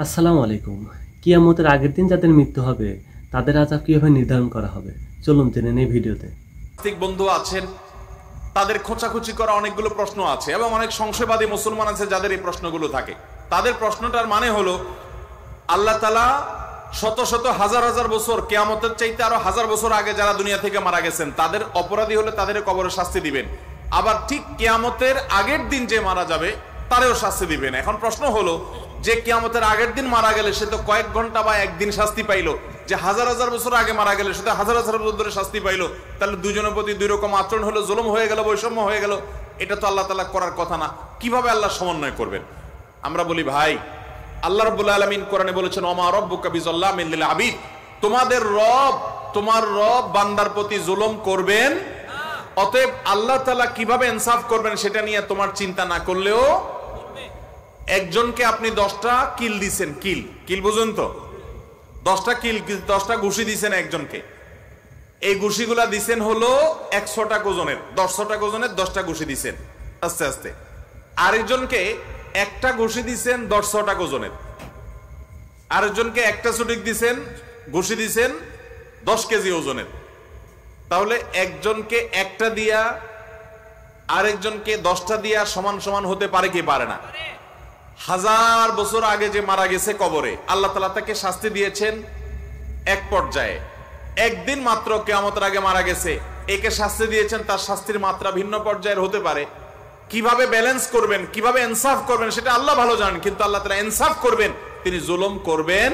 আসসালামু আলাইকুম। কিয়ামতের আগের দিন যাদের মৃত্যু হবে তাদের আযাব কিভাবে নির্ধারণ করা হবে চলুন জেনে নেই ভিডিওতে। নাস্তিক বন্ধু আছেন, তাদের খোঁচাখুচি করা অনেকগুলো প্রশ্ন আছে এবং অনেক সংশয়বাদী মুসলমান আছে যাদের এই প্রশ্নগুলো থাকে। তাদের প্রশ্নটার মানে হলো আল্লাহ তাআলা শত শত হাজার হাজার বছর কিয়ামতের চাইতে আরো হাজার বছর আগে যারা দুনিয়া থেকে মারা গেছেন তাদের অপরাধী হলে তাদের কবরে শাস্তি দিবেন, আবার ঠিক কিয়ামতের আগের দিন যে মারা যাবে তারেও শাস্তি দিবেন। এখন প্রশ্ন হলো যে কিয়ামতের আগের দিন মারা গেলে সে তো কয়েক ঘন্টা বা একদিন শাস্তি পাইলো, যে হাজার হাজার বছর আগে মারা গেলে সে তো হাজার হাজার বছর ধরে শাস্তি পাইলো, তাহলে দুজনের প্রতি দুই রকম আচরণ হলো, জুলুম হয়ে গেল, বৈষম্য হয়ে গেল। এটা তো আল্লাহ তাআলা করার কথা না। কিভাবে আল্লাহ সমন্বয় করবেন? আমরা বলি ভাই, আল্লাহ রাব্বুল আলামিন কোরআনে বলেছেন ওমা রাব্বুকা বিযাল্লামিন লিল আবিদ, তোমার রব বান্দার প্রতি জুলুম করবেন। অতএব আল্লাহ তাআলা কিভাবে ইনসাফ করবেন সেটা নিয়ে তোমার চিন্তা না করলেও, একজনকে আপনি 10টা কিল দিছেন, কিল বুঝুন তো, 10টা কিল 10টা ঘুষি দিছেন একজনকে, এই ঘুষিগুলা দিছেন হলো 100টা ওজনের, 100টা ওজনের 10টা ঘুষি দিছেন আস্তে আস্তে। আরেকজনকে একটা ঘুষি দিছেন 100টা ওজনের, আরেকজনকে একটা ছুটিক দিছেন, ঘুষি দিছেন 10 কেজি ওজনের। তাহলে একজনকে একটা দিয়া আরেকজনকে 10টা দিয়া সমান সমান হতে পারে কি পারে না? হাজার বছর আগে যে মারা গেছে কবরে, আল্লাহ তাআলা তাকে শাস্তি দিয়েছেন এক পর্যায়ে, একদিন মাত্র কিয়ামতের আগে মারা গেছে, একে শাস্তি দিয়েছেন তার শাস্তির মাত্রা ভিন্ন পর্যায়ের হতে পারে। কিভাবে ব্যালেন্স করবেন, কিভাবে ইনসাফ করবেন সেটা আল্লাহ ভালো জানেন, কিন্তু আল্লাহ তাআলা ইনসাফ করবেন, তিনি জুলুম করবেন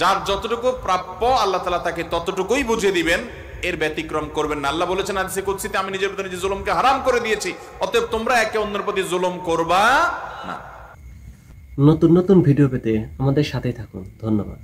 যার যতটুকু প্রাপ্য আল্লাহ তাআলা তাকে ততটুকুই বুঝিয়ে দিবেন, এর ব্যতিক্রম করবেন না। আল্লাহ বলেছেন হাদিসে কুদসিতে, আমি নিজের প্রতি নিজে জুলুমকে হারাম করে দিয়েছি, অতএব তোমরা একে অন্যের প্রতি জুলুম করবা না। নতুন নতুন ভিডিও পেতে আমাদের সাথেই থাকুন। ধন্যবাদ।